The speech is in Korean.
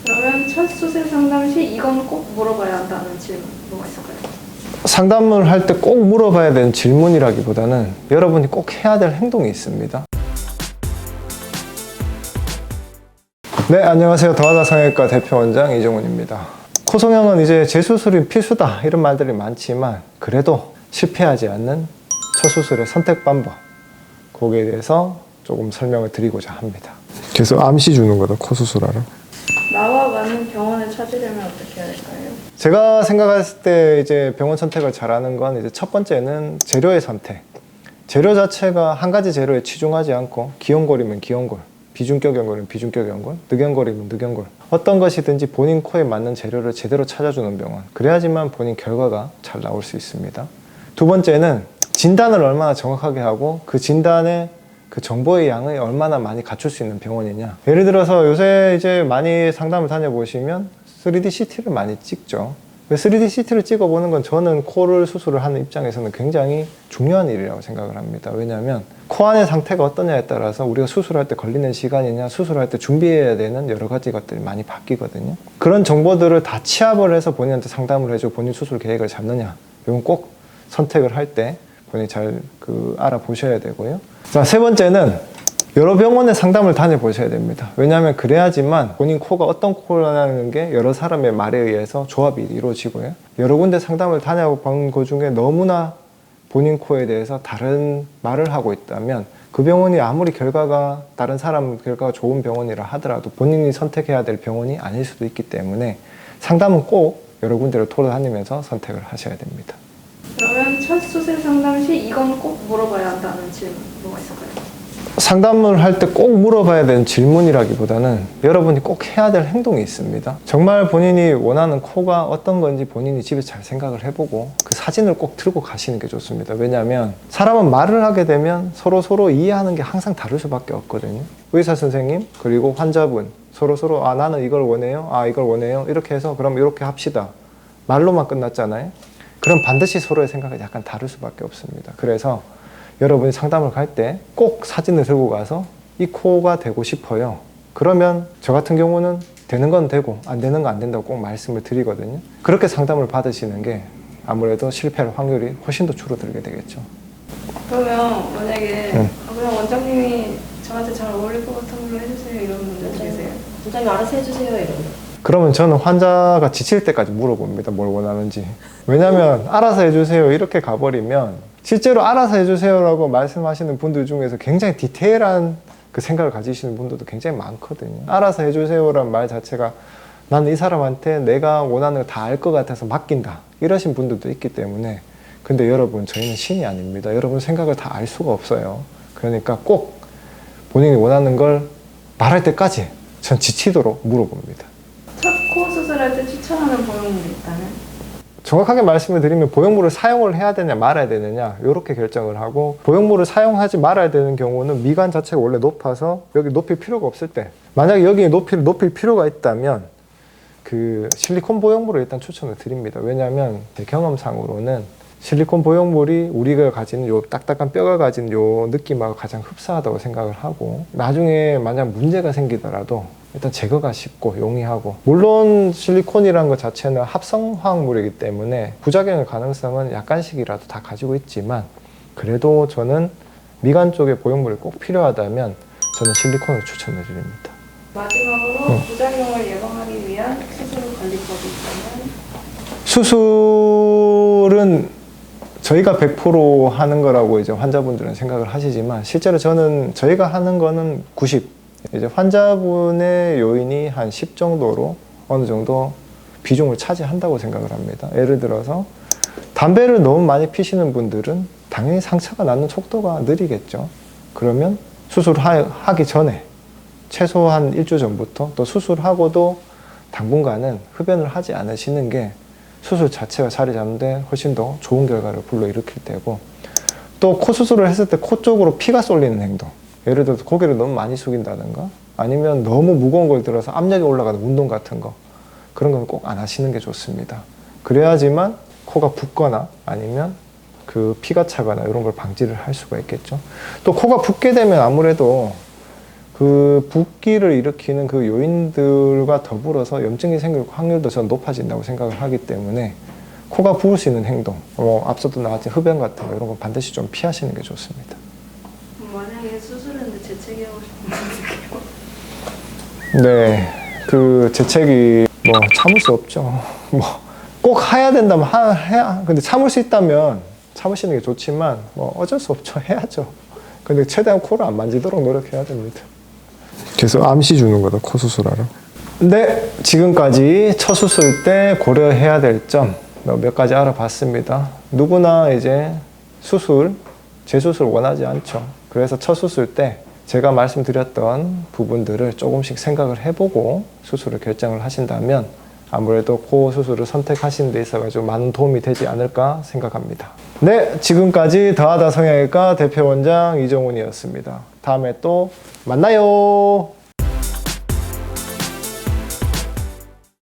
그러면 첫 수술 상담 시 이건 꼭 물어봐야 한다는 질문 뭐가 있을까요? 상담을 할 때 꼭 물어봐야 되는 질문이라기보다는 여러분이 꼭 해야 될 행동이 있습니다. 네, 안녕하세요. 더하다 성형외과 대표원장 이종훈입니다. 코 성형은 이제 재수술이 필수다 이런 말들이 많지만 그래도 실패하지 않는 첫 수술의 선택 방법, 거기에 대해서 조금 설명을 드리고자 합니다. 그래서 암시 주는 거다, 코 수술하러. 나와 맞는 병원을 찾으려면 어떻게 해야 될까요? 제가 생각했을 때 이제 병원 선택을 잘하는 건 이제 첫 번째는 재료의 선택. 재료 자체가 한 가지 재료에 치중하지 않고 기형골이면 기형골, 비중격 연골이면 비중격 연골, 늑연골이면 늑연골, 어떤 것이든지 본인 코에 맞는 재료를 제대로 찾아주는 병원. 그래야지만 본인 결과가 잘 나올 수 있습니다. 두 번째는 진단을 얼마나 정확하게 하고 그 진단의 그 정보의 양을 얼마나 많이 갖출 수 있는 병원이냐. 예를 들어서 요새 이제 많이 상담을 다녀보시면 3D CT를 많이 찍죠. 3D CT를 찍어보는 건 저는 코를 수술을 하는 입장에서는 굉장히 중요한 일이라고 생각을 합니다. 왜냐하면 코 안의 상태가 어떠냐에 따라서 우리가 수술할 때 걸리는 시간이냐, 수술할 때 준비해야 되는 여러 가지 것들이 많이 바뀌거든요. 그런 정보들을 다 취합을 해서 본인한테 상담을 해주고 본인 수술 계획을 잡느냐, 이건 꼭 선택을 할 때 본인이 잘 알아보셔야 되고요. 자, 세 번째는 여러 병원의 상담을 다녀보셔야 됩니다. 왜냐하면 그래야지만 본인 코가 어떤 코라는 게 여러 사람의 말에 의해서 조합이 이루어지고요. 여러 군데 상담을 다녀본 그 중에 너무나 본인 코에 대해서 다른 말을 하고 있다면 그 병원이 아무리 결과가 다른 사람 결과가 좋은 병원이라 하더라도 본인이 선택해야 될 병원이 아닐 수도 있기 때문에 상담은 꼭 여러 군데를 돌아다니면서 선택을 하셔야 됩니다. 그러면 첫 수술 상담 시 이건 꼭 물어봐야 한다는 질문 뭐가 있을까요? 상담을 할 때 꼭 물어봐야 되는 질문이라기보다는 여러분이 꼭 해야 될 행동이 있습니다. 정말 본인이 원하는 코가 어떤 건지 본인이 집에서 잘 생각을 해보고 그 사진을 꼭 들고 가시는 게 좋습니다. 왜냐하면 사람은 말을 하게 되면 서로 이해하는 게 항상 다를 수밖에 없거든요. 의사 선생님 그리고 환자분 서로 아 나는 이걸 원해요, 아 이걸 원해요, 이렇게 해서 그럼 이렇게 합시다 말로만 끝났잖아요. 그럼 반드시 서로의 생각이 약간 다를 수밖에 없습니다. 그래서 여러분이 상담을 갈 때 꼭 사진을 들고 가서 이 코가 되고 싶어요. 그러면 저 같은 경우는 되는 건 되고 안 되는 건 안 된다고 꼭 말씀을 드리거든요. 그렇게 상담을 받으시는 게 아무래도 실패할 확률이 훨씬 더 줄어들게 되겠죠. 그러면 만약에 그냥 원장님이 저한테 잘 어울릴 것 같은 걸로 해주세요 이런 분들 계세요? 원장님 알아서 해주세요 이런 거. 그러면 저는 환자가 지칠 때까지 물어봅니다. 뭘 원하는지. 왜냐하면 알아서 해주세요 이렇게 가버리면 실제로 알아서 해주세요라고 말씀하시는 분들 중에서 굉장히 디테일한 그 생각을 가지시는 분들도 굉장히 많거든요. 알아서 해주세요라는 말 자체가 나는 이 사람한테 내가 원하는 거 다 알 것 같아서 맡긴다 이러신 분들도 있기 때문에. 근데 여러분, 저희는 신이 아닙니다. 여러분 생각을 다 알 수가 없어요. 그러니까 꼭 본인이 원하는 걸 말할 때까지 전 지치도록 물어봅니다. 첫 코 수술할 때 추천하는 보형물이 있다면? 정확하게 말씀을 드리면 보형물을 사용을 해야 되냐 말아야 되느냐 이렇게 결정을 하고, 보형물을 사용하지 말아야 되는 경우는 미간 자체가 원래 높아서 여기 높일 필요가 없을 때, 만약에 여기 높일 필요가 있다면 그 실리콘 보형물을 일단 추천을 드립니다. 왜냐하면 제 경험상으로는 실리콘 보형물이 우리가 가지는 요 딱딱한 뼈가 가진 요 느낌하고 가장 흡사하다고 생각을 하고, 나중에 만약 문제가 생기더라도 일단 제거가 쉽고 용이하고, 물론 실리콘이라는 것 자체는 합성 화학물이기 때문에 부작용의 가능성은 약간씩이라도 다 가지고 있지만, 그래도 저는 미간 쪽에 보형물이 꼭 필요하다면 저는 실리콘을 추천을 드립니다. 마지막으로 부작용을 예방하기 위한 수술 관리법이 있다면? 수술은 저희가 100% 하는 거라고 이제 환자분들은 생각을 하시지만, 실제로 저희가 하는 거는 90, 이제 환자분의 요인이 한 10 정도로 어느 정도 비중을 차지한다고 생각을 합니다. 예를 들어서 담배를 너무 많이 피시는 분들은 당연히 상처가 나는 속도가 느리겠죠. 그러면 수술하기 전에 최소한 일주 전부터, 또 수술하고도 당분간은 흡연을 하지 않으시는 게 수술 자체가 자리 잡는데 훨씬 더 좋은 결과를 불러일으킬 테고, 또 코 수술을 했을 때 코 쪽으로 피가 쏠리는 행동, 예를 들어서 고개를 너무 많이 숙인다든가 아니면 너무 무거운 걸 들어서 압력이 올라가는 운동 같은 거, 그런 건 꼭 안 하시는 게 좋습니다. 그래야지만 코가 붓거나 아니면 그 피가 차거나 이런 걸 방지를 할 수가 있겠죠. 또 코가 붓게 되면 아무래도 그 붓기를 일으키는 그 요인들과 더불어서 염증이 생길 확률도 저는 높아진다고 생각을 하기 때문에 코가 부을 수 있는 행동, 앞서도 나왔던 흡연 같은 거 이런 거 반드시 좀 피하시는 게 좋습니다. 만약에 수술했는데 재채기 하고 싶으면 어떡해요? 네, 그 재채기 뭐 참을 수 없죠. 뭐 꼭 해야 된다면 해야. 근데 참을 수 있다면 참으시는 게 좋지만 뭐 어쩔 수 없죠. 해야죠. 근데 최대한 코를 안 만지도록 노력해야 됩니다. 그래서 암시 주는 거다, 코 수술하러. 네, 지금까지 첫 수술 때 고려해야 될 점 몇 가지 알아봤습니다. 누구나 이제 재수술 원하지 않죠. 그래서 첫 수술 때 제가 말씀드렸던 부분들을 조금씩 생각을 해보고 수술을 결정을 하신다면 아무래도 코 수술을 선택하시는 데 있어서 많은 도움이 되지 않을까 생각합니다. 네, 지금까지 더하다 성형외과 대표원장 이종훈이었습니다. 다음에 또 만나요.